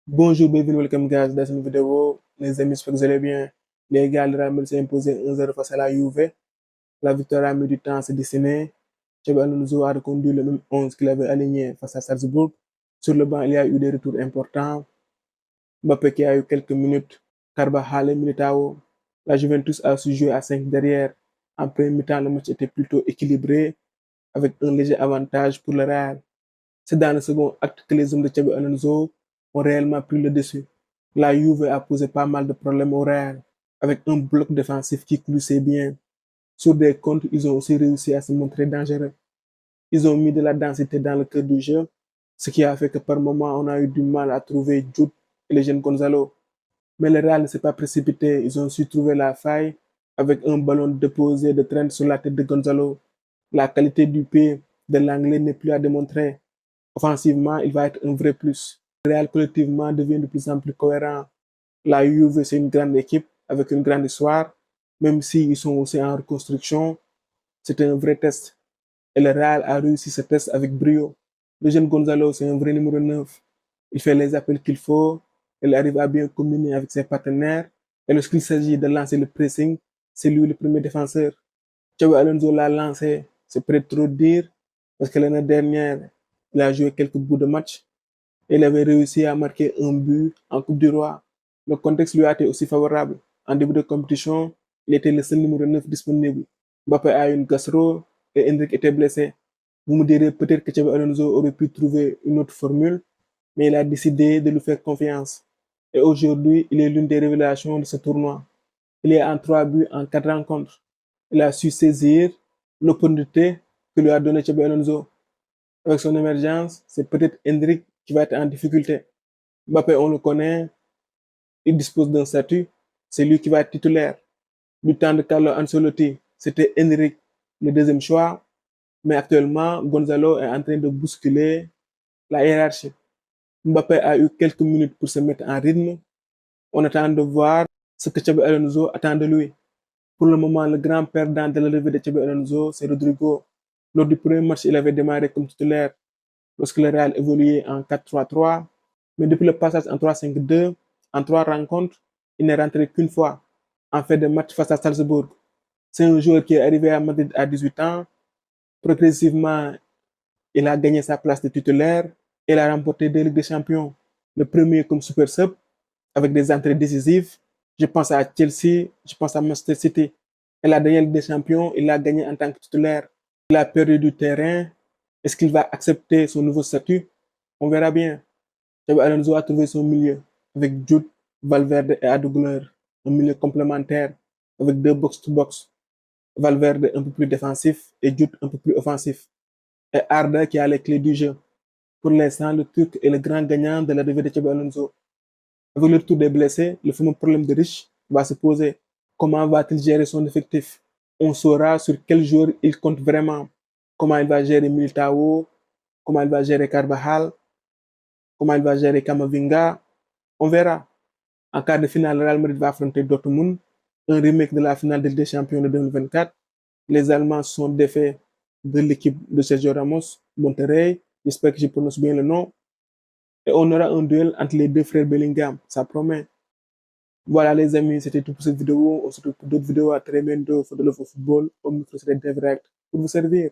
Bonjour, bienvenue, welcome guys dans cette vidéo. Les amis, j'espère que vous allez bien. Les gars, le Real Madrid s'est imposé 1-0 face à la Juve. La victoire a mis du temps à se dessiner. Xabi Alonso a reconduit le même 11 qu'il avait aligné face à Salzbourg. Sur le banc, il y a eu des retours importants. Mbappé qui a eu quelques minutes. Carvajal et Militao. La Juventus a su jouer à 5 derrière. En premier mi-temps, le match était plutôt équilibré avec un léger avantage pour le Real. C'est dans le second acte que les hommes de Xabi Alonso ont réellement pris le dessus. La Juve a posé pas mal de problèmes au Real, avec un bloc défensif qui cloussait bien. Sur des comptes, ils ont aussi réussi à se montrer dangereux. Ils ont mis de la densité dans le cœur du jeu, ce qui a fait que par moments, on a eu du mal à trouver Jude et le jeune Gonzalo. Mais le Real ne s'est pas précipité, ils ont su trouver la faille avec un ballon déposé de traîne sur la tête de Gonzalo. La qualité du pied de l'anglais n'est plus à démontrer. Offensivement, il va être un vrai plus. Le Real collectivement devient de plus en plus cohérent. La Juve, c'est une grande équipe avec une grande histoire. Même s'ils sont aussi en reconstruction, c'était un vrai test. Et le Real a réussi ce test avec brio. Le jeune Gonzalo, c'est un vrai numéro 9. Il fait les appels qu'il faut. Il arrive à bien combiner avec ses partenaires. Et lorsqu'il s'agit de lancer le pressing, c'est lui le premier défenseur. Xabi Alonso l'a lancé, c'est peut-être trop dire, parce que l'année dernière, il a joué quelques bouts de match et il avait réussi à marquer un but en Coupe du Roi. Le contexte lui a été aussi favorable. En début de compétition, il était le seul numéro 9 disponible. Mbappé a eu une gastro et Hendrik était blessé. Vous me direz peut-être que Xabi Alonso aurait pu trouver une autre formule, mais il a décidé de lui faire confiance. Et aujourd'hui, il est l'une des révélations de ce tournoi. Il est en 3 buts en 4 rencontres. Il a su saisir l'opportunité que lui a donné Xabi Alonso. Avec son émergence, c'est peut-être Hendrik qui va être en difficulté. Mbappé, on le connaît, il dispose d'un statut, c'est lui qui va être titulaire. Du temps de Carlo Ancelotti, c'était Hendrik le deuxième choix, mais actuellement, Gonzalo est en train de bousculer la hiérarchie. Mbappé a eu quelques minutes pour se mettre en rythme. On attend de voir ce que Xabi Alonso attend de lui. Pour le moment, le grand perdant de la levée de Xabi Alonso, c'est Rodrigo. Lors du premier match, il avait démarré comme titulaire lorsque le Real évoluait en 4-3-3. Mais depuis le passage en 3-5-2, en 3 rencontres, il n'est rentré qu'une fois en fait de match face à Salzbourg. C'est un joueur qui est arrivé à Madrid à 18 ans. Progressivement, il a gagné sa place de titulaire et il a remporté 2 Ligues des Champions. Le premier comme super sub avec des entrées décisives. Je pense à Chelsea, je pense à Manchester City. Et la dernière Ligue des Champions, il a gagné en tant que titulaire. Il a perdu du terrain. Est-ce qu'il va accepter son nouveau statut? On verra bien. Xabi Alonso a trouvé son milieu avec Jude, Valverde et Adougler. Un milieu complémentaire avec 2 box-to-box. Valverde un peu plus défensif et Jude un peu plus offensif. Et Arda qui a les clés du jeu. Pour l'instant, le Turc est le grand gagnant de la levée de Xabi Alonso. Avec le retour des blessés, le fameux problème de Rich va se poser. Comment va-t-il gérer son effectif? On saura sur quel joueur il compte vraiment. Comment il va gérer Militao, comment il va gérer Carvajal, comment il va gérer Camavinga. On verra. En quart de finale, le Real Madrid va affronter Dortmund, un remake de la finale de Ligue des Champions de 2024. Les Allemands sont défaits de l'équipe de Sergio Ramos, Monterrey. J'espère que je prononce bien le nom. Et on aura un duel entre les deux frères Bellingham. Ça promet. Voilà les amis, c'était tout pour cette vidéo. On se retrouve pour d'autres vidéos à très bientôt. For the love of football, au micro, c'était Devrect pour vous servir.